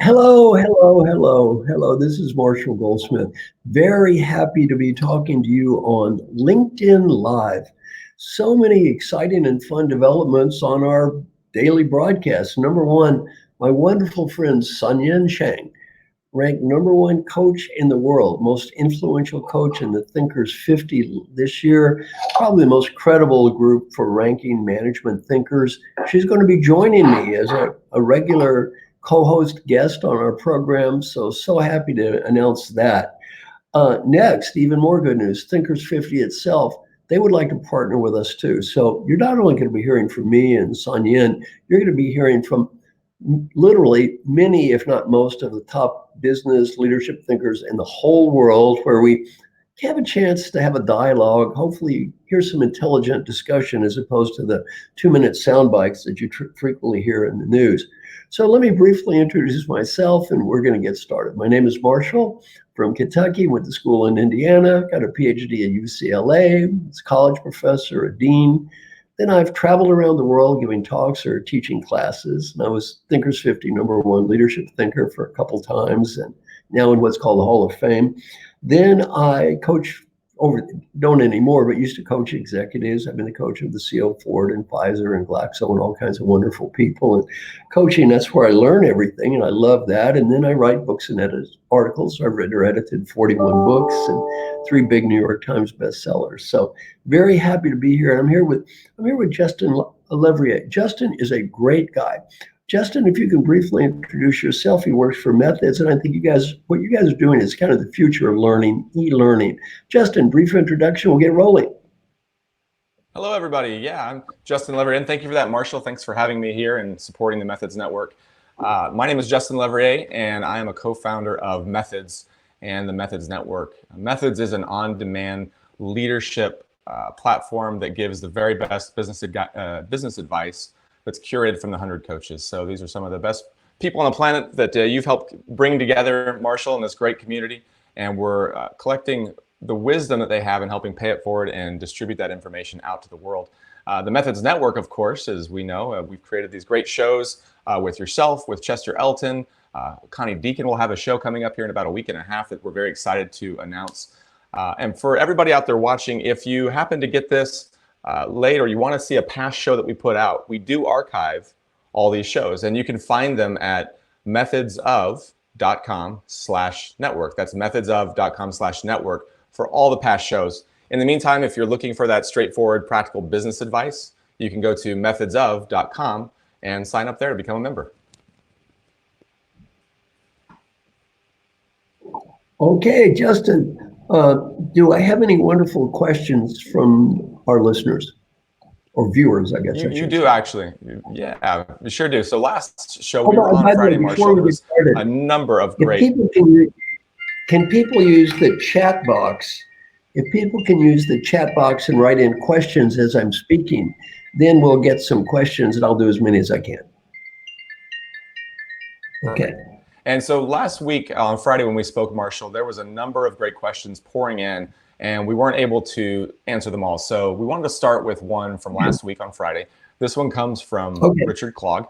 Hello, hello, hello, hello. This is Marshall Goldsmith. Very happy to be talking to you on LinkedIn Live. So many exciting and fun developments on our daily broadcasts. Number one, my wonderful friend Sun Yin Shang, ranked number one coach in the world, most influential coach in the Thinkers 50 this year, probably the most credible group for ranking management thinkers. She's going to be joining me as a regular co-host guest on our program. So happy to announce that. Next, even more good news, Thinkers 50 itself, they would like to partner with us too. So you're not only going to be hearing from me and Sun Yin, you're going to be hearing from literally many, if not most, of the top business leadership thinkers in the whole world, where we have a chance to have a dialogue, hopefully hear some intelligent discussion as opposed to the 2-minute sound bites that you frequently hear in the news. So let me briefly introduce myself and we're going to get started. My name is Marshall from Kentucky, went to school in Indiana, got a PhD at UCLA, was a college professor, a dean. Then I've traveled around the world giving talks or teaching classes. And I was Thinkers 50 number one leadership thinker for a couple times, and now in what's called the Hall of Fame. Then I coach don't anymore, but used to coach executives. I've been the coach of the CEO Ford and Pfizer and Glaxo and all kinds of wonderful people. And coaching, that's where I learn everything, and I love that. And then I write books and edit articles. I've written or edited 41 books and 3 big New York Times bestsellers. So very happy to be here. And I'm here with Justin LeVrier. Justin is a great guy. Justin, if you can briefly introduce yourself. He works for Methods, and I think what you guys are doing is kind of the future of learning, e-learning. Justin, brief introduction, we'll get rolling. Hello, everybody. Yeah, I'm Justin LeVrier, and thank you for that, Marshall. Thanks for having me here and supporting the Methods Network. My name is Justin LeVrier, and I am a co-founder of Methods and the Methods Network. Methods is an on-demand leadership platform that gives the very best business advice that's curated from the 100 coaches. So these are some of the best people on the planet that you've helped bring together, Marshall, in this great community. And we're collecting the wisdom that they have and helping pay it forward and distribute that information out to the world. The Methods Network, of course, as we know, we've created these great shows with yourself, with Chester Elton. Connie Deacon will have a show coming up here in about a week and a half that we're very excited to announce. And for everybody out there watching, if you happen to get this late or you want to see a past show that we put out, we do archive all these shows, and you can find them at methodsof.com/network. That's methodsof.com/network for all the past shows. In the meantime, if you're looking for that straightforward, practical business advice, you can go to methodsof.com and sign up there to become a member. Okay, Justin, do I have any wonderful questions from our listeners or viewers, I guess? You do, actually. Yeah, we sure do. So last show we were on Friday, Marshall, there was a number of great... Can people use the chat box? If people can use the chat box and write in questions as I'm speaking, then we'll get some questions and I'll do as many as I can. Okay. And so last week on Friday when we spoke, Marshall, there was a number of great questions pouring in, and we weren't able to answer them all. So we wanted to start with one from last week on Friday. This one comes from Richard Clogg.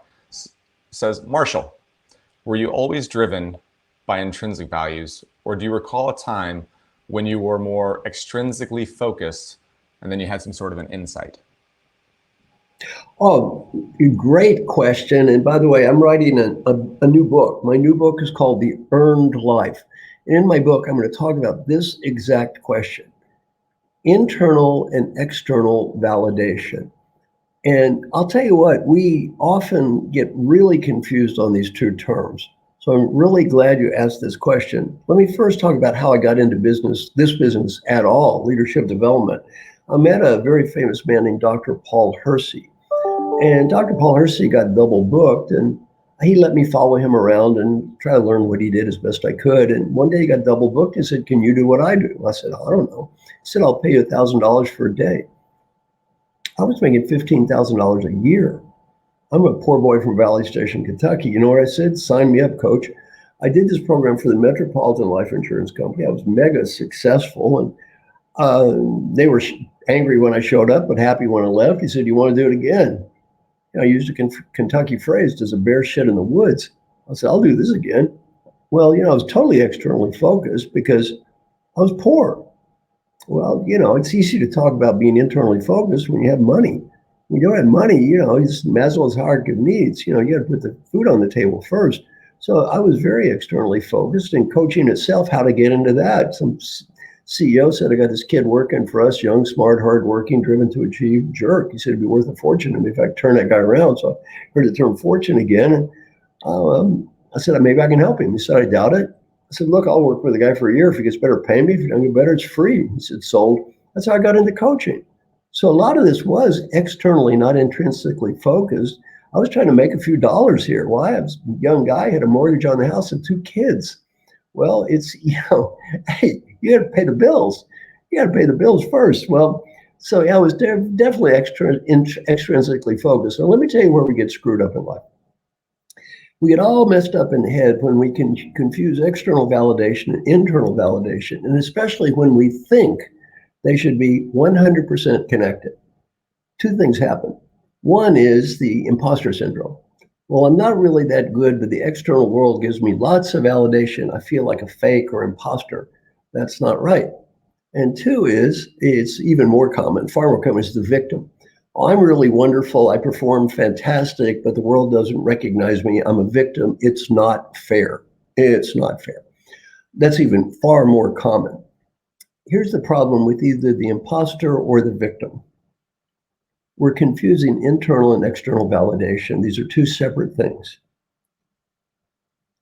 Says, Marshall, were you always driven by intrinsic values, or do you recall a time when you were more extrinsically focused and then you had some sort of an insight? Oh, great question. And by the way, I'm writing a new book. My new book is called The Earned Life. And in my book, I'm going to talk about this exact question: internal and external validation. And I'll tell you what, we often get really confused on these two terms. So I'm really glad you asked this question. Let me first talk about how I got into this business at all, leadership development. I met a very famous man named Dr. Paul Hersey. And Dr. Paul Hersey got double booked, and he let me follow him around and try to learn what he did as best I could. And one day he got double booked and said, "Can you do what I do?" I said, "I don't know." He said, "I'll pay you $1,000 for a day." I was making $15,000 a year. I'm a poor boy from Valley Station, Kentucky. You know what I said? "Sign me up, coach." I did this program for the Metropolitan Life Insurance Company. I was mega successful, and they were angry when I showed up, but happy when I left. He said, "You want to do it again?" I used a Kentucky phrase, "Does a bear shit in the woods?" I said, I'll do this again. Well, I was totally externally focused because I was poor. Well, it's easy to talk about being internally focused when you have money. When you don't have money, it's Maslow's hierarchy of needs. You got to put the food on the table first. So I was very externally focused, and coaching itself, how to get into that. Some CEO said, I got this kid working for us, young, smart, hardworking, driven to achieve, jerk. He said it'd be worth a fortune to me if I could turn that guy around. So I heard the term fortune again. And I said, maybe I can help him. He said, I doubt it. I said, look, I'll work with a guy for a year. If he gets better, pay me. If he doesn't get better, it's free. He said, sold. That's how I got into coaching. So a lot of this was externally, not intrinsically focused. I was trying to make a few dollars here. Well, I was a young guy, had a mortgage on the house and 2 kids. Well, it's, hey, you got to pay the bills. You got to pay the bills first. Well, so yeah, I was definitely extrinsically focused. So let me tell you where we get screwed up in life. We get all messed up in the head when we can confuse external validation and internal validation, and especially when we think they should be 100% connected. 2 things happen. One is the imposter syndrome. Well, I'm not really that good, but the external world gives me lots of validation. I feel like a fake or imposter. That's not right. And 2 is, it's even more common, far more common, is the victim. I'm really wonderful. I perform fantastic, but the world doesn't recognize me. I'm a victim. It's not fair. It's not fair. That's even far more common. Here's the problem with either the imposter or the victim. We're confusing internal and external validation. These are 2 separate things.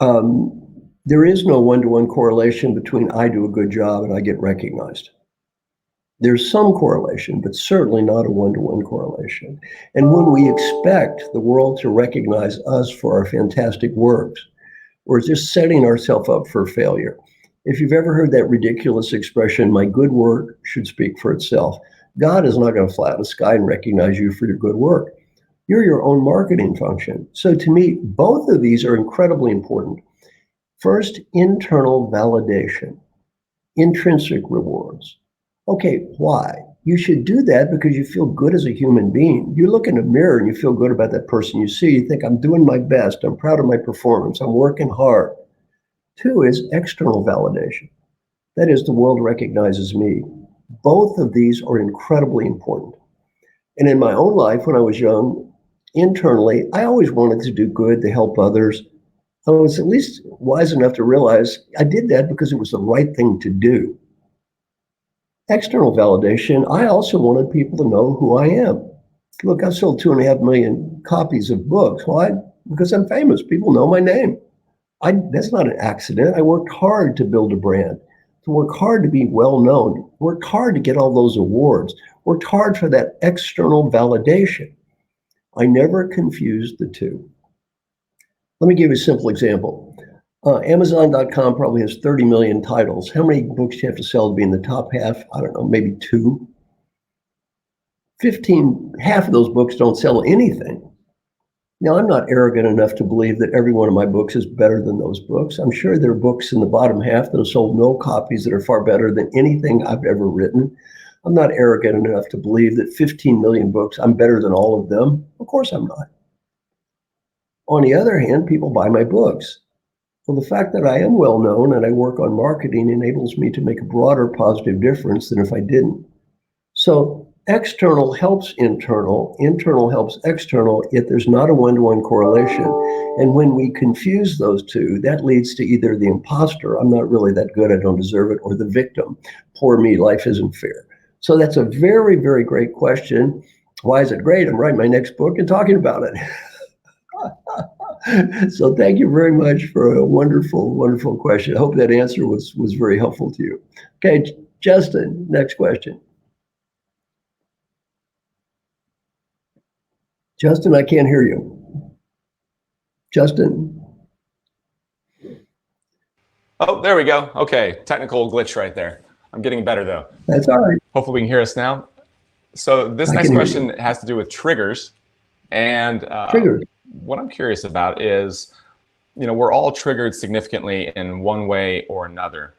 There is no one-to-one correlation between I do a good job and I get recognized. There's some correlation, but certainly not a one-to-one correlation. And when we expect the world to recognize us for our fantastic works, we're just setting ourselves up for failure. If you've ever heard that ridiculous expression, my good work should speak for itself, God is not going to fly out of the sky and recognize you for your good work. You're your own marketing function. So to me, both of these are incredibly important. First, internal validation, intrinsic rewards. Okay, why? You should do that because you feel good as a human being. You look in the mirror and you feel good about that person you see. You think, I'm doing my best. I'm proud of my performance. I'm working hard. 2 is external validation. That is, the world recognizes me. Both of these are incredibly important. And in my own life, when I was young, internally, I always wanted to do good, to help others. I was at least wise enough to realize I did that because it was the right thing to do. External validation, I also wanted people to know who I am. Look, I sold 2.5 million copies of books. Why? Because I'm famous. People know my name. That's not an accident. I worked hard to build a brand, to work hard to be well known, worked hard to get all those awards, worked hard for that external validation. I never confused the 2. Let me give you a simple example. Amazon.com probably has 30 million titles. How many books do you have to sell to be in the top half? I don't know, maybe 2. half of those books don't sell anything. Now, I'm not arrogant enough to believe that every one of my books is better than those books. I'm sure there are books in the bottom half that have sold no copies that are far better than anything I've ever written. I'm not arrogant enough to believe that 15 million books, I'm better than all of them. Of course I'm not. On the other hand, people buy my books. Well, the fact that I am well known and I work on marketing enables me to make a broader positive difference than if I didn't. So external helps internal helps external, yet there's not a one-to-one correlation. And when we confuse those 2, that leads to either the imposter, I'm not really that good, I don't deserve it, or the victim, poor me, life isn't fair. So that's a very, very great question. Why is it great? I'm writing my next book and talking about it. So thank you very much for a wonderful, wonderful question. I hope that answer was very helpful to you. Okay, Justin, next question. Justin, I can't hear you. Justin. Oh, there we go. Okay, technical glitch right there. I'm getting better though. That's all right. Hopefully we can hear us now. So this next question has to do with triggers. And what I'm curious about is, we're all triggered significantly in one way or another.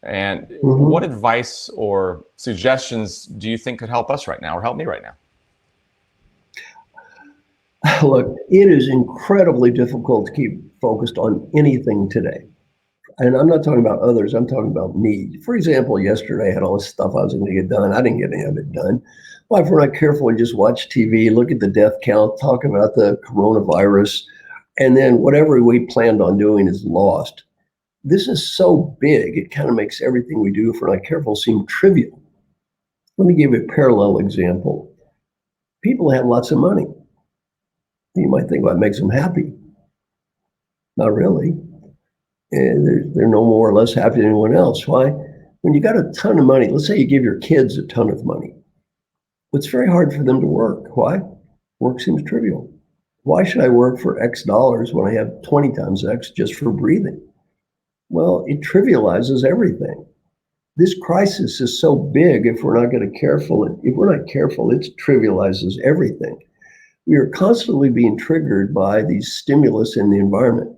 And what advice or suggestions do you think could help us right now or help me right now? Look, it is incredibly difficult to keep focused on anything today. And I'm not talking about others, I'm talking about me. For example, yesterday I had all this stuff I was going to get done. I didn't get any of it done. Well, if we're not careful and just watch TV, look at the death count, talk about the coronavirus, and then whatever we planned on doing is lost. This is so big, it kind of makes everything we do, if we're not careful, seem trivial. Let me give you a parallel example. People have lots of money. You might think, well, it makes them happy. Not really. And they're no more or less happy than anyone else. Why? When you got a ton of money, let's say you give your kids a ton of money, it's very hard for them to work. Why? Work seems trivial. Why should I work for X dollars when I have 20 times X just for breathing? Well, it trivializes everything. This crisis is so big, if we're not careful, it trivializes everything. We are constantly being triggered by these stimulus in the environment.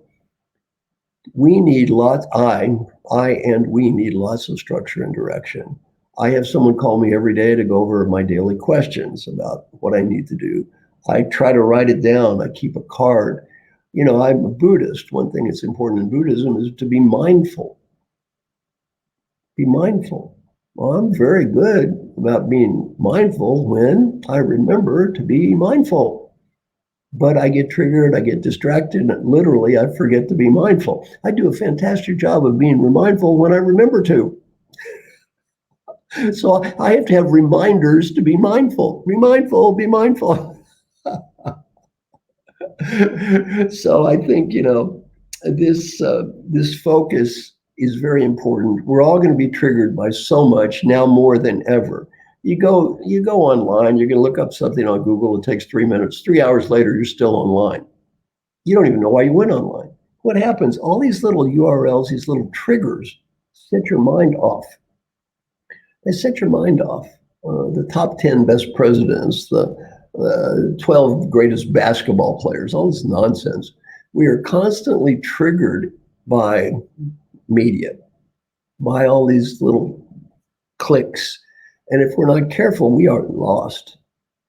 We need lots, we need lots of structure and direction. I have someone call me every day to go over my daily questions about what I need to do. I try to write it down. I keep a card. You know, I'm a Buddhist. One thing that's important in Buddhism is to be mindful. Be mindful. Well, I'm very good about being mindful when I remember to be mindful. But I get triggered, I get distracted, and literally I forget to be mindful. I do a fantastic job of being mindful when I remember to. So I have to have reminders to be mindful. Be mindful, be mindful. So I think, you know, this focus is very important. We're all going to be triggered by so much now more than ever. You go online, you're going to look up something on Google, it takes 3 minutes. 3 hours later, you're still online. You don't even know why you went online. What happens? All these little URLs, these little triggers, set your mind off. They set your mind off. The top 10 best presidents, the 12 greatest basketball players, all this nonsense. We are constantly triggered by media, by all these little clicks. And if we're not careful, we are lost.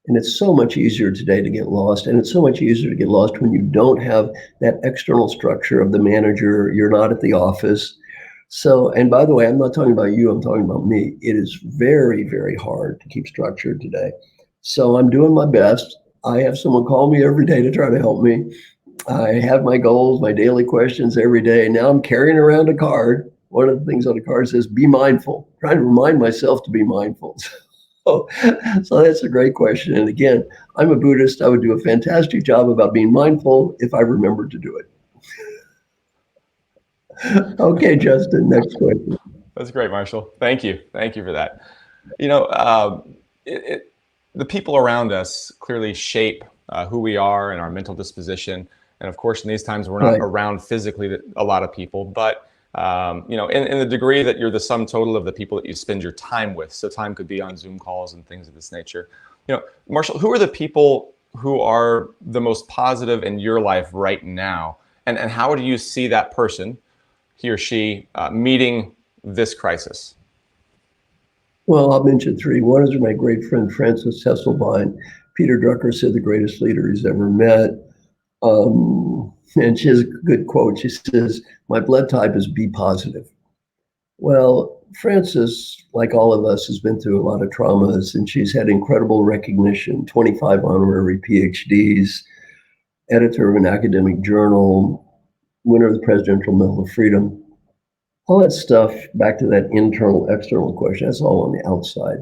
And it's so much easier today to get lost. And it's so much easier to get lost when you don't have that external structure of the manager. You're not at the office. So, and by the way, I'm not talking about you, I'm talking about me. It is very, very hard to keep structured today. So I'm doing my best. I have someone call me every day to try to help me. I have my goals, my daily questions every day. Now I'm carrying around a card. One of the things on the card says, be mindful. I'm trying to remind myself to be mindful. So that's a great question. And again, I'm a Buddhist. I would do a fantastic job about being mindful if I remembered to do it. Okay, Justin, next question. That's great, Marshall. Thank you. Thank you for that. You know, the people around us clearly shape who we are and our mental disposition. And of course, in these times, we're not around physically a lot of people, but you know, in the degree that you're the sum total of the people that you spend your time with. So time could be on Zoom calls and things of this nature. You know, Marshall, who are the people who are the most positive in your life right now? And how do you see that person, he or she, meeting this crisis? Well, I'll mention three. One is my great friend, Frances Hesselbein. Peter Drucker said the greatest leader he's ever met. And she has a good quote. She says, my blood type is B positive. Well, Frances, like all of us, has been through a lot of traumas, and she's had incredible recognition, 25 honorary PhDs, editor of an academic journal, winner of the Presidential Medal of Freedom. All that stuff, back to that internal, external question, that's all on the outside.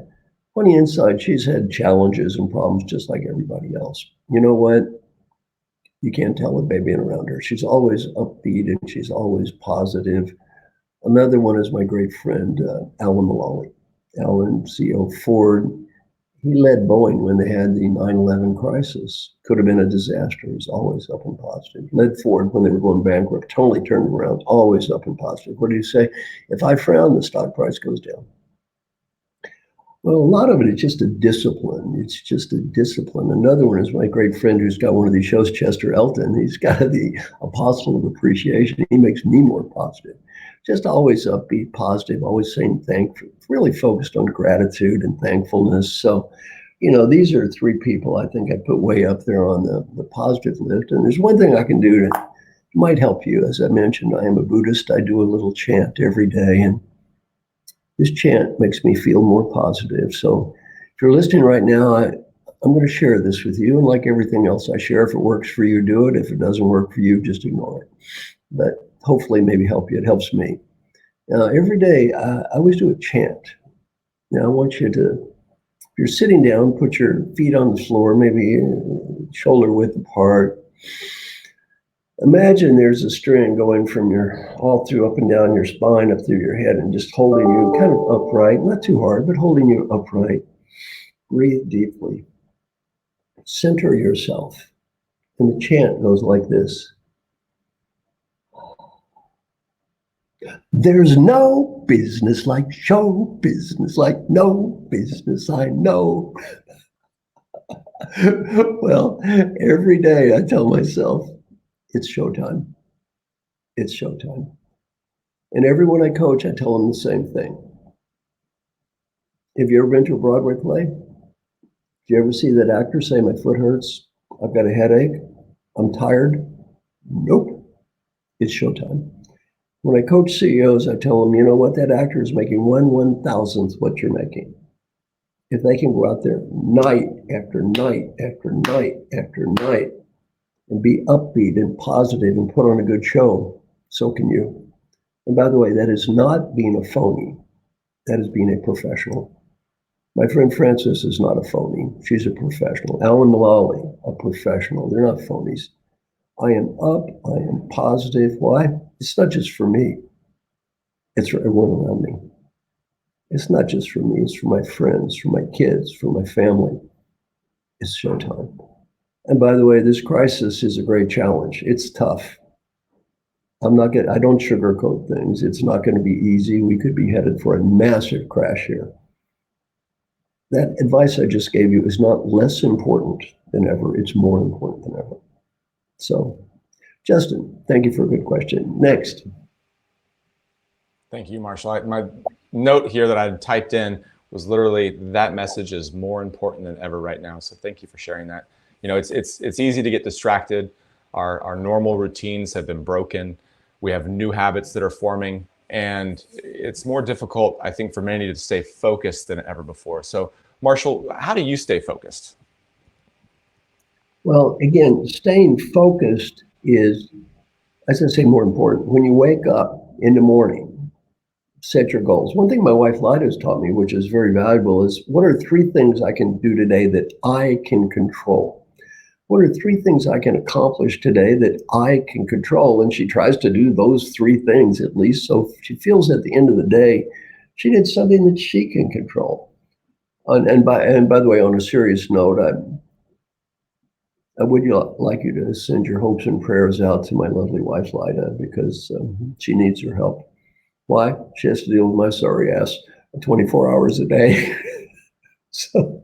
On the inside, she's had challenges and problems just like everybody else. You know what? You can't tell with baby around her. She's always upbeat and she's always positive. Another one is my great friend, Alan Mulally. Alan, CEO of Ford. He led Boeing when they had the 9/11 crisis. Could have been a disaster. He's always up and positive. Led Ford when they were going bankrupt, totally turned around, always up and positive. What do you say? If I frown, the stock price goes down. Well, a lot of it is just a discipline. It's just a discipline. Another one is my great friend who's got one of these shows, Chester Elton. He's got the Apostle of Appreciation. He makes me more positive. Just always upbeat, positive, always saying thank you, really focused on gratitude and thankfulness. So These are three people I think I put way up there on the positive list. And there's one thing I can do that might help you. As I mentioned, I am a Buddhist. I do a little chant every day, and this chant makes me feel more positive. So if you're listening right now, I'm going to share this with you. And like everything else I share, if it works for you, do it. If it doesn't work for you, just ignore it. But hopefully maybe help you. It helps me. Every day, I always do a chant. Now, I want you to, if you're sitting down, put your feet on the floor, maybe shoulder width apart. Imagine there's a string going from all through up and down your spine, up through your head, and just holding you kind of upright, not too hard, but holding you upright. Breathe deeply. Center yourself. And the chant goes like this. There's no business like show business, like no business I know. Well, every day I tell myself, it's showtime. It's showtime. And everyone I coach, I tell them the same thing. Have you ever been to a Broadway play? Do you ever see that actor say, my foot hurts, I've got a headache, I'm tired? Nope. It's showtime. When I coach CEOs, I tell them, you know what, that actor is making 1/1000th what you're making. If they can go out there night after night after night after night and be upbeat and positive and put on a good show, so can you. And by the way, that is not being a phony. That is being a professional. My friend Frances is not a phony. She's a professional. Alan Mullally, a professional. They're not phonies. I am up. I am positive. Why? It's not just for me. It's for everyone around me. It's not just for me. It's for my friends, for my kids, for my family. It's showtime. And by the way, this crisis is a great challenge. It's tough. I don't sugarcoat things. It's not going to be easy. We could be headed for a massive crash here. That advice I just gave you is not less important than ever. It's more important than ever. So, Justin, thank you for a good question. Next. Thank you, Marshall. My note here that I typed in was literally, that message is more important than ever right now. So thank you for sharing that. It's easy to get distracted. Our normal routines have been broken. We have new habits that are forming, and it's more difficult, I think, for many to stay focused than ever before. So, Marshall, how do you stay focused? Well, again, staying focused is, as I say, more important. When you wake up in the morning, set your goals. One thing my wife Lyda has taught me, which is very valuable, is what are 3 things I can do today that I can control? What are 3 things I can accomplish today that I can control? And she tries to do those 3 things at least. So she feels at the end of the day, she did something that she can control. And by the way, on a serious note, I would like you to send your hopes and prayers out to my lovely wife, Lyda, because she needs your help. Why? She has to deal with my sorry ass 24 hours a day. So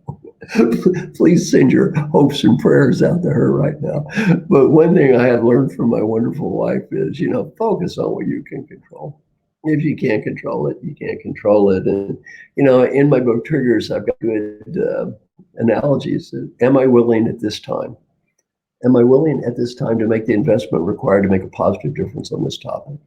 please send your hopes and prayers out to her right now. But one thing I have learned from my wonderful wife is, focus on what you can control. If you can't control it, you can't control it. And, in my book, Triggers, I've got good analogies. Am I willing at this time? Am I willing at this time to make the investment required to make a positive difference on this topic?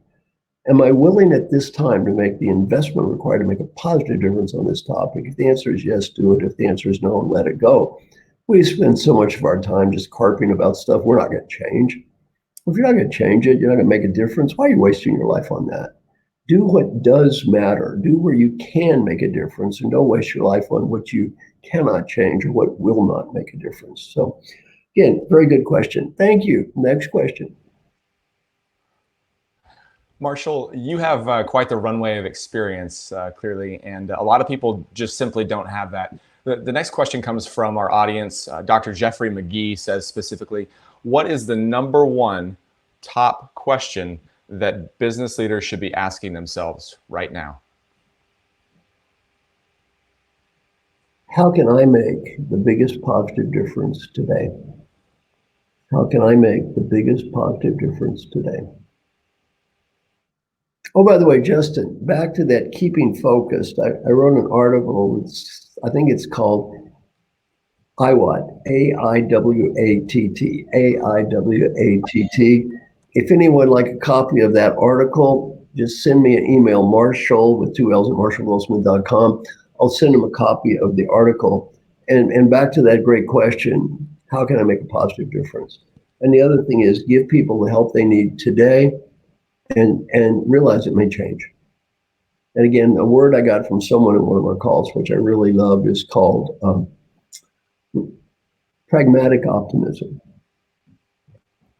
Am I willing at this time to make the investment required to make a positive difference on this topic? If the answer is yes, do it. If the answer is no, let it go. We spend so much of our time just carping about stuff we're not going to change. If you're not going to change it, you're not going to make a difference. Why are you wasting your life on that? Do what does matter. Do where you can make a difference, and don't waste your life on what you cannot change or what will not make a difference. So again, very good question. Thank you. Next question. Marshall, you have quite the runway of experience, clearly, and a lot of people just simply don't have that. The next question comes from our audience. Dr. Jeffrey McGee says specifically, what is the #1 top question that business leaders should be asking themselves right now? How can I make the biggest positive difference today? How can I make the biggest positive difference today? Oh, by the way, Justin, back to that keeping focused. I wrote an article, I think it's called IWATT, AIWATT, AIWATT. If anyone would like a copy of that article, just send me an email, Marshall with 2 L's at marshallgoldsmith.com. I'll send them a copy of the article. And back to that great question, how can I make a positive difference? And the other thing is give people the help they need today and realize it may change. And again, a word I got from someone in one of our calls, which I really love, is called pragmatic optimism.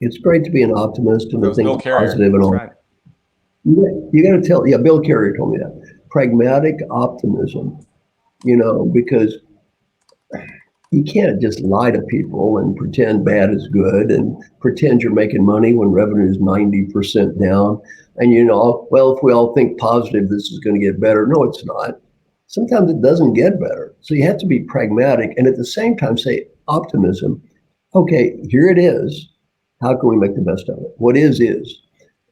It's great to be an optimist and to think positive and all. Right. You got to tell, Bill Carrier told me that. Pragmatic optimism, because you can't just lie to people and pretend bad is good and pretend you're making money when revenue is 90% down. And well, if we all think positive, this is going to get better. No, it's not. Sometimes it doesn't get better. So you have to be pragmatic and at the same time say optimism. Okay, here it is. How can we make the best of it? What is.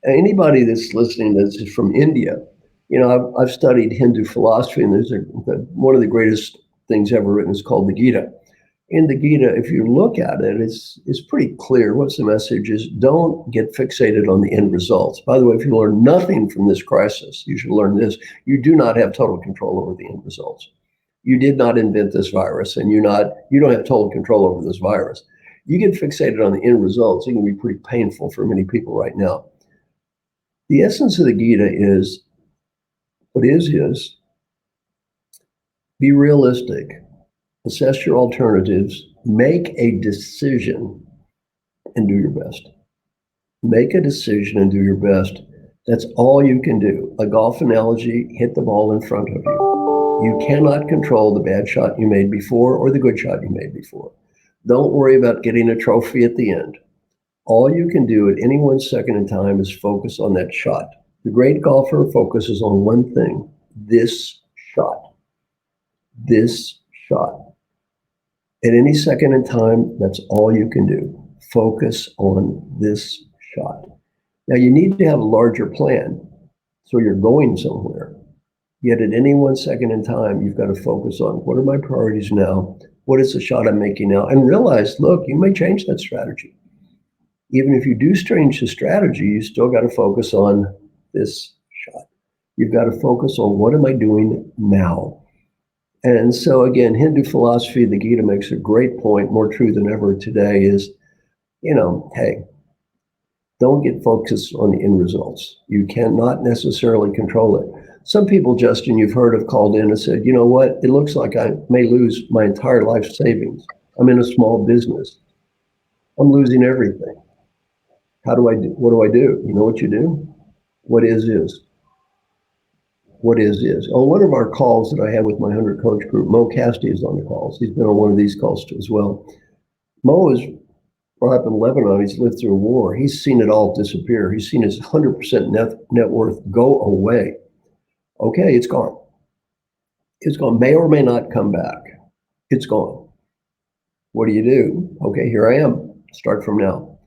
Anybody that's listening that's from India, I've studied Hindu philosophy, and there's one of the greatest things ever written is called the Gita. In the Gita, if you look at it, it's pretty clear. What's the message is don't get fixated on the end results. By the way, if you learn nothing from this crisis, you should learn this. You do not have total control over the end results. You did not invent this virus, and you don't have total control over this virus. You get fixated on the end results, it can be pretty painful for many people right now. The essence of the Gita is, what is, be realistic, assess your alternatives, make a decision, and do your best. Make a decision and do your best. That's all you can do. A golf analogy, hit the ball in front of you. You cannot control the bad shot you made before or the good shot you made before. Don't worry about getting a trophy at the end. All you can do at any 1 second in time is focus on that shot. The great golfer focuses on one thing, this shot. This shot. At any second in time, that's all you can do. Focus on this shot. Now you need to have a larger plan, so you're going somewhere. Yet at any 1 second in time, you've got to focus on what are my priorities now? What is the shot I'm making now? And realize, look, you may change that strategy. Even if you do change the strategy, you still got to focus on this shot. You've got to focus on what am I doing now? And so again, Hindu philosophy, the Gita makes a great point, more true than ever today is, hey, don't get focused on the end results. You cannot necessarily control it. Some people, Justin, you've heard of called in and said, you know what, it looks like I may lose my entire life savings. I'm in a small business. I'm losing everything. How do I do? What do I do? You know what you do? What is. What is. On one of our calls that I had with my 100 coach group, Mo Cassidy is on the calls. He's been on one of these calls too as well. Mo is brought up in Lebanon. He's lived through a war. He's seen it all disappear. He's seen his 100% net worth go away. Okay, it's gone. It's gone. May or may not come back. It's gone. What do you do? Okay, here I am. Start from now.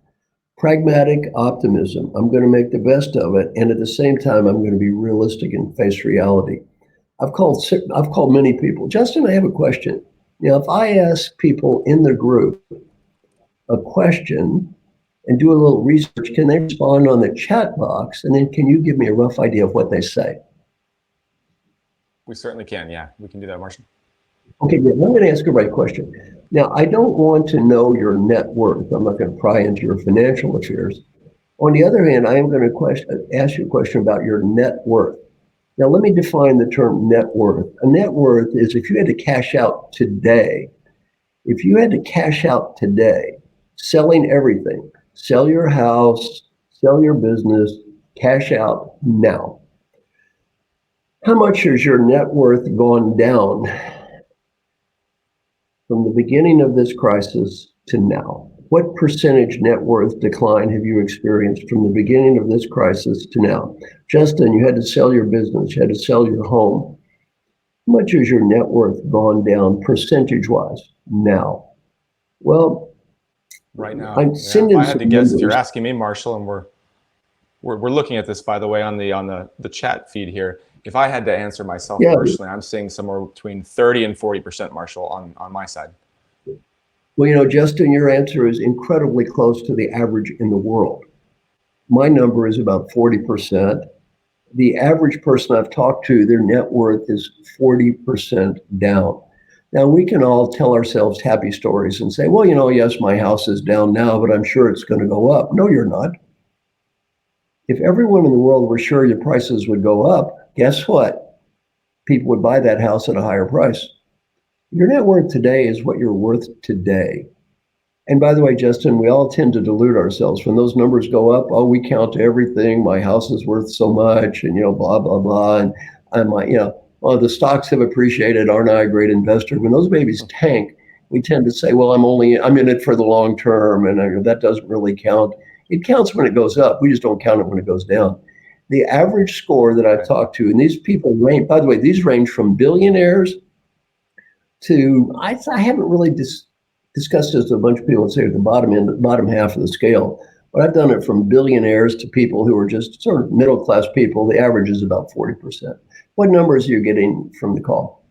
Pragmatic optimism. I'm going to make the best of it, and at the same time, I'm going to be realistic and face reality. I've called many people. Justin, I have a question. If I ask people in the group a question and do a little research, can they respond on the chat box? And then can you give me a rough idea of what they say? We certainly can. Yeah, we can do that, Marshall. Okay, good. I'm going to ask a right question. Now, I don't want to know your net worth. I'm not going to pry into your financial affairs. On the other hand, I am going to ask you a question about your net worth. Now, let me define the term net worth. A net worth is if you had to cash out today, selling everything, sell your house, sell your business, cash out now. How much has your net worth gone down from the beginning of this crisis to now? What percentage net worth decline have you experienced from the beginning of this crisis to now? Justin, you had to sell your business, you had to sell your home. How much has your net worth gone down percentage-wise now? Well, right now, if I had to guess, if you're asking me, Marshall, and we're looking at this, by the way, on the chat feed here. If I had to answer myself personally, I'm seeing somewhere between 30 and 40%, Marshall, on my side. Well, Justin, your answer is incredibly close to the average in the world. My number is about 40%. The average person I've talked to, their net worth is 40% down. Now, we can all tell ourselves happy stories and say, well, yes, my house is down now, but I'm sure it's going to go up. No, you're not. If everyone in the world were sure your prices would go up, guess what? People would buy that house at a higher price. Your net worth today is what you're worth today. And by the way, Justin, we all tend to delude ourselves. When those numbers go up, we count everything. My house is worth so much, and blah, blah, blah. And I'm like, the stocks have appreciated. Aren't I a great investor? When those babies tank, we tend to say, well, I'm in it for the long term, and that doesn't really count. It counts when it goes up. We just don't count it when it goes down. The average score that I've talked to, and these people range, by the way, these range from billionaires to, I haven't really discussed this to a bunch of people, say at the bottom half of the scale, but I've done it from billionaires to people who are just sort of middle-class people. The average is about 40%. What numbers are you getting from the call?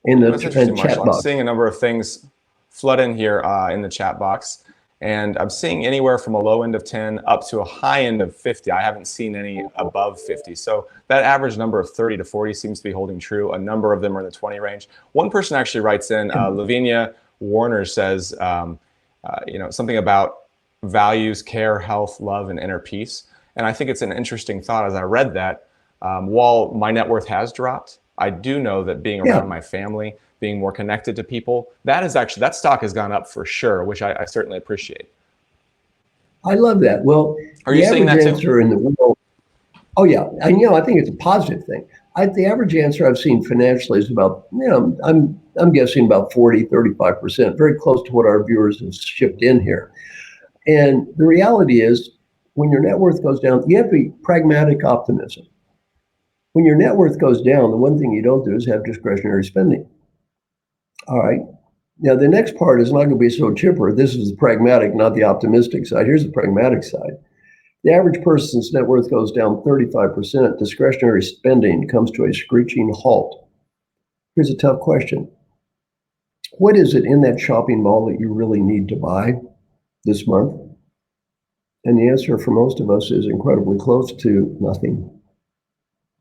In the chat box. I'm seeing a number of things flood in here in the chat box. And I'm seeing anywhere from a low end of 10 up to a high end of 50. I haven't seen any above 50. So that average number of 30 to 40 seems to be holding true. A number of them are in the 20 range. One person actually writes in, Lavinia Warner says, something about values, care, health, love, and inner peace. And I think it's an interesting thought as I read that. While my net worth has dropped, I do know that being around my family, being more connected to people, that stock has gone up for sure, which I certainly appreciate. I love that. Well, are you seeing that too? In the world, oh yeah, and I think it's a positive thing. The average answer I've seen financially is about, I'm guessing about 35%, very close to what our viewers have shipped in here. And the reality is, when your net worth goes down, you have to be pragmatic optimism. When your net worth goes down, the one thing you don't do is have discretionary spending. All right. Now, the next part is not going to be so chipper. This is the pragmatic, not the optimistic side. Here's the pragmatic side. The average person's net worth goes down 35%. Discretionary spending comes to a screeching halt. Here's a tough question. What is it in that shopping mall that you really need to buy this month? And the answer for most of us is incredibly close to nothing.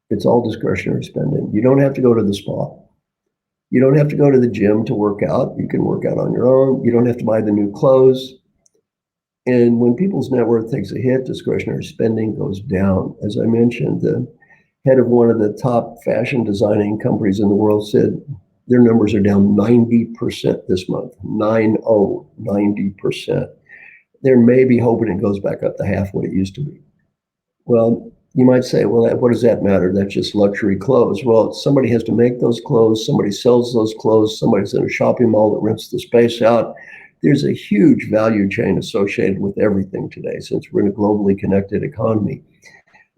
It's all discretionary spending. You don't have to go to the spa. You don't have to go to the gym to work out. You can work out on your own. You don't have to buy the new clothes. And when people's net worth takes a hit, discretionary spending goes down. As I mentioned, the head of one of the top fashion designing companies in the world said their numbers are down 90% this month. 90%. They're maybe hoping it goes back up to half what it used to be. Well, you might say, well, what does that matter? That's just luxury clothes. Well, somebody has to make those clothes. Somebody sells those clothes. Somebody's in a shopping mall that rents the space out. There's a huge value chain associated with everything today, since we're in a globally connected economy.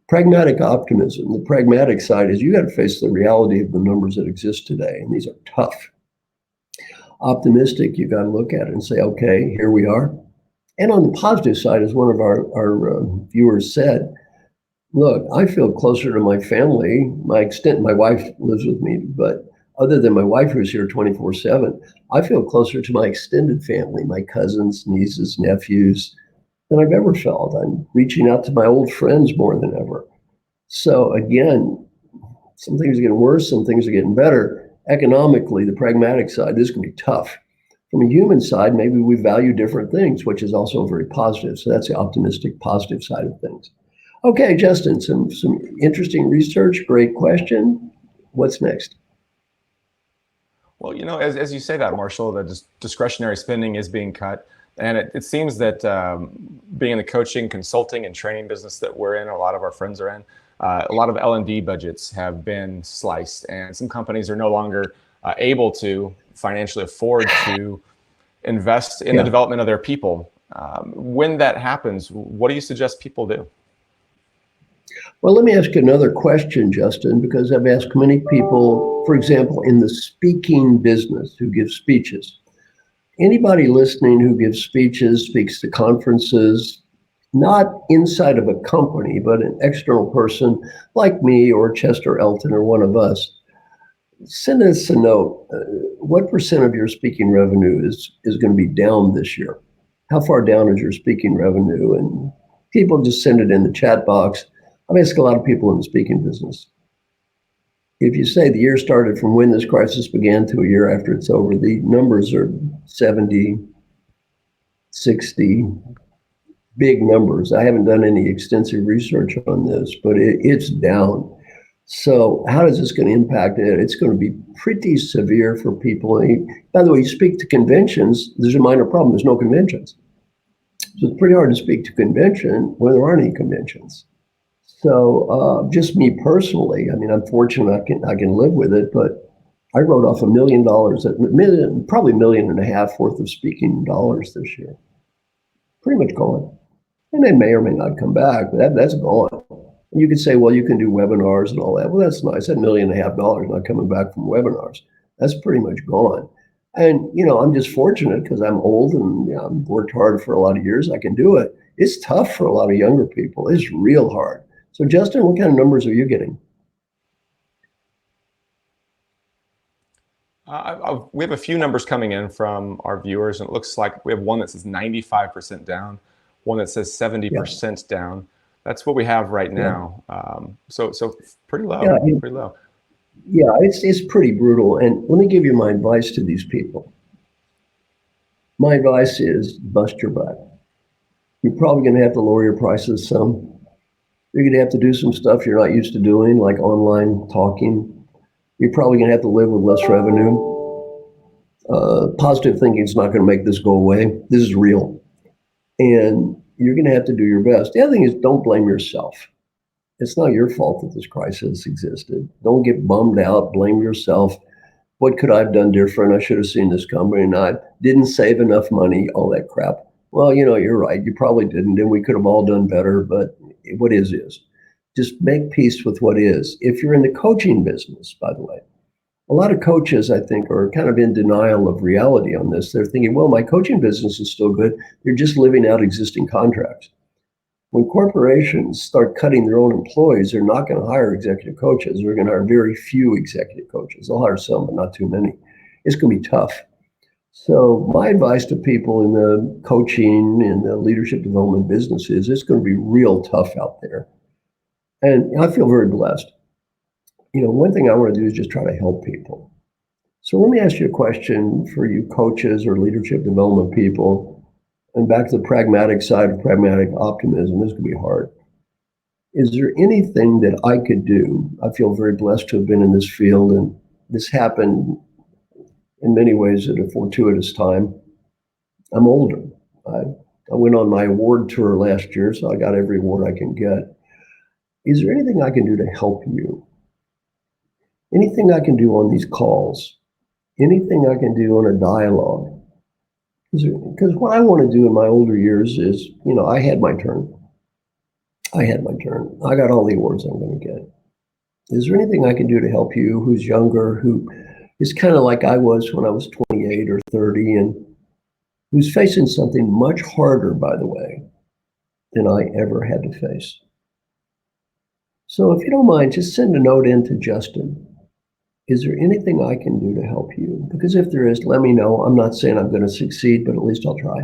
Pragmatic optimism. The pragmatic side is you got to face the reality of the numbers that exist today, and these are tough. Optimistic, you got to look at it and say, okay, here we are. And on the positive side, as one of our viewers said, look, I feel closer to my family. My wife lives with me, but other than my wife who's here 24/7, I feel closer to my extended family, my cousins, nieces, nephews, than I've ever felt. I'm reaching out to my old friends more than ever. So again, some things are getting worse, some things are getting better. Economically, the pragmatic side, this can be tough. From a human side, maybe we value different things, which is also very positive. So that's the optimistic, positive side of things. Okay, Justin, some interesting research. Great question. What's next? Well, as you say that, Marshall, that discretionary spending is being cut. And it seems that being in the coaching, consulting, and training business that we're in, a lot of our friends are in, a lot of L&D budgets have been sliced. And some companies are no longer able to financially afford to invest in the development of their people. When that happens, what do you suggest people do? Well, let me ask you another question, Justin, because I've asked many people, for example, in the speaking business who give speeches. Anybody listening who gives speeches, speaks to conferences, not inside of a company, but an external person like me or Chester Elton or one of us, send us a note. what percent of your speaking revenue is going to be down this year? How far down is your speaking revenue? And people just send it in the chat box. I'm asking a lot of people in the speaking business. If you say the year started from when this crisis began to a year after it's over, the numbers are 70, 60, big numbers. I haven't done any extensive research on this, but it's down. So how is this going to impact it? It's going to be pretty severe for people. And by the way, you speak to conventions, there's a minor problem. There's no conventions. So it's pretty hard to speak to convention when there aren't any conventions. So just me personally, I mean, I'm fortunate I can live with it, but I wrote off $1 million, probably $1.5 million worth of speaking dollars this year. Pretty much gone. And they may or may not come back, but that's gone. And you could say, well, you can do webinars and all that. Well, that's nice. That $1.5 million not coming back from webinars. That's pretty much gone. And, you know, I'm just fortunate because I'm old and I've worked hard for a lot of years. I can do it. It's tough for a lot of younger people. It's real hard. So, Justin, what kind of numbers are you getting? We have a few numbers coming in from our viewers, and it looks like we have one that says 95% down, one that says 70% down. That's what we have right now. So pretty low, pretty low. Yeah, it's pretty brutal. And let me give you my advice to these people. My advice is bust your butt. You're probably going to have to lower your prices some. You're going to have to do some stuff you're not used to doing, like online talking. You're probably going to have to live with less revenue. Positive thinking is not going to make this go away. This is real. And you're going to have to do your best. The other thing is don't blame yourself. It's not your fault that this crisis existed. Don't get bummed out. Blame yourself. What could I have done different? I should have seen this coming, and I didn't save enough money, all that crap. Well, you know, you're right. You probably didn't, and we could have all done better, but what is. Just make peace with what is. If you're in the coaching business, by the way, a lot of coaches, I think, are kind of in denial of reality on this. They're thinking, well, my coaching business is still good. They're just living out existing contracts. When corporations start cutting their own employees, they're not going to hire executive coaches. They're going to hire very few executive coaches. They'll hire some, but not too many. It's going to be tough. So my advice to people in the coaching and the leadership development business is it's going to be real tough out there. And I feel very blessed. You know, one thing I want to do is just try to help people. So let me ask you a question for you coaches or leadership development people. And back to the pragmatic side of pragmatic optimism, this could be hard. Is there anything that I could do? I feel very blessed to have been in this field, and this happened in many ways at a fortuitous time. I'm older. I went on my award tour last year, so I got every award I can get. Is there anything I can do to help you? Anything I can do on these calls? Anything I can do on a dialogue? Because what I want to do in my older years is, you know, I had my turn. I got all the awards I'm going to get. Is there anything I can do to help you who's younger, who is kind of like I was when I was 28 or 30, and who's facing something much harder, by the way, than I ever had to face? So if you don't mind, just send a note in to Justin. Is there anything I can do to help you? Because if there is, let me know. I'm not saying I'm going to succeed, but at least I'll try.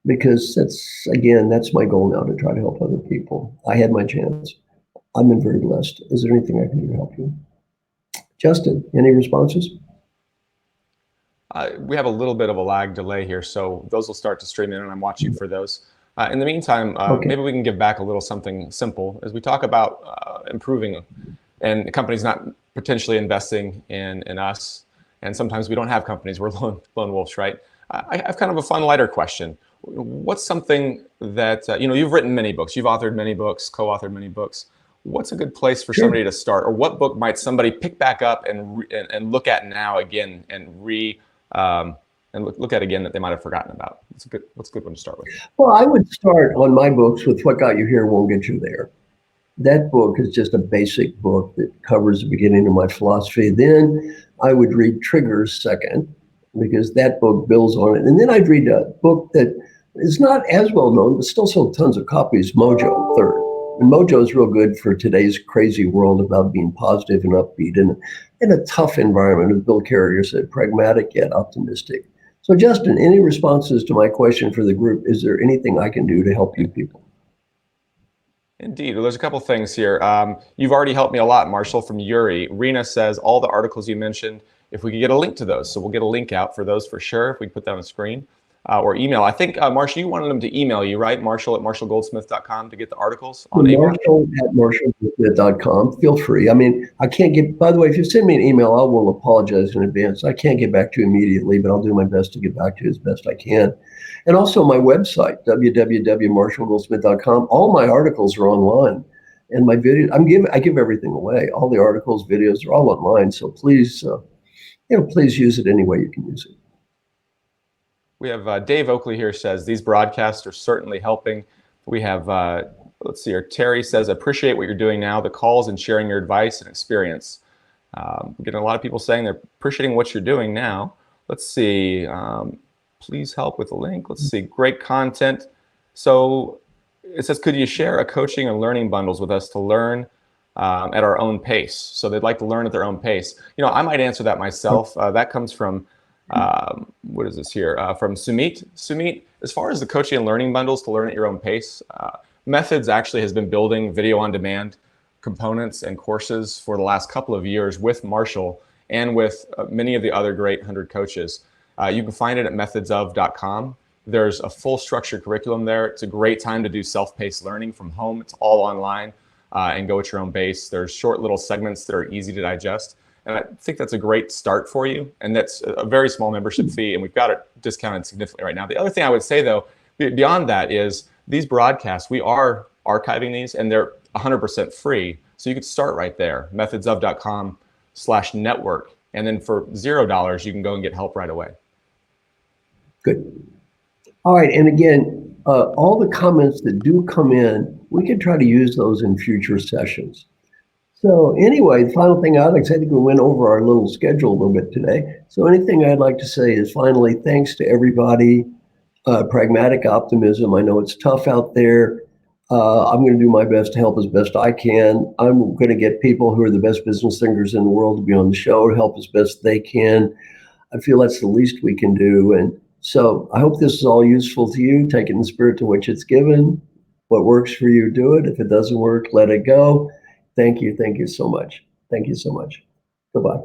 Because that's my goal now, to try to help other people. I had my chance. I've been very blessed. Is there anything I can do to help you? Justin, any responses? We have a little bit of a lag delay here, so those will start to stream in, and I'm watching for those. In the meantime, maybe we can give back a little something simple as we talk about improving, and companies not potentially investing in us. And sometimes we don't have companies, we're lone wolves, right? I have kind of a fun, lighter question. What's something that, you've written many books, you've authored many books, co-authored many books. What's a good place for somebody to start? Or what book might somebody pick back up and look at now again and look at again that they might have forgotten about? What's a good one to start with? Well, I would start on my books with What Got You Here Won't Get You There. That book is just a basic book that covers the beginning of my philosophy. Then I would read Triggers second, because that book builds on it. And then I'd read a book that is not as well known, but still sold tons of copies, Mojo, third. And mojo is real good for today's crazy world about being positive and upbeat in a tough environment, as Bill Carrier said, pragmatic yet optimistic. So Justin, any responses to my question for the group? Is there anything I can do to help you people? Indeed. Well, there's a couple things here. You've already helped me a lot, Marshall, from Yuri. Rena says all the articles you mentioned, if we could get a link to those. So we'll get a link out for those for sure, if we can put that on the screen. Or email. I think, Marshall, you wanted them to email you, right? Marshall@marshallgoldsmith.com to get the articles on email? Marshall@marshallgoldsmith.com. Feel free. I mean, I can't get, by the way, if you send me an email, I will apologize in advance. I can't get back to you immediately, but I'll do my best to get back to you as best I can. And also my website, www.marshallgoldsmith.com. All my articles are online. And my videos, I give everything away. All the articles, videos are all online. So please, please use it any way you can use it. We have Dave Oakley here says, these broadcasts are certainly helping. We have, let's see here, Terry says, appreciate what you're doing now, the calls and sharing your advice and experience. Getting a lot of people saying they're appreciating what you're doing now. Let's see, please help with the link. Let's see, great content. So it says, could you share a coaching and learning bundles with us to learn at our own pace? So they'd like to learn at their own pace. I might answer that myself. That comes from what is this here? From Sumit. Sumit, as far as the coaching and learning bundles to learn at your own pace, Methods actually has been building video on demand components and courses for the last couple of years with Marshall and with many of the other great 100 coaches. You can find it at methodsof.com. There's a full structured curriculum there. It's a great time to do self-paced learning from home. It's all online and go at your own pace. There's short little segments that are easy to digest. And I think that's a great start for you. And that's a very small membership fee. And we've got it discounted significantly right now. The other thing I would say, though, beyond that is these broadcasts, we are archiving these and they're 100% free. So you could start right there, methodsof.com/network. And then for $0, you can go and get help right away. Good. All right. And again, all the comments that do come in, we can try to use those in future sessions. So anyway, the final thing I'd like to say, I think we went over our little schedule a little bit today. So anything I'd like to say is finally, thanks to everybody, pragmatic optimism. I know it's tough out there. I'm going to do my best to help as best I can. I'm going to get people who are the best business thinkers in the world to be on the show to help as best they can. I feel that's the least we can do. And so I hope this is all useful to you. Take it in the spirit to which it's given. What works for you, do it. If it doesn't work, let it go. Thank you. Thank you so much. Thank you so much. Goodbye.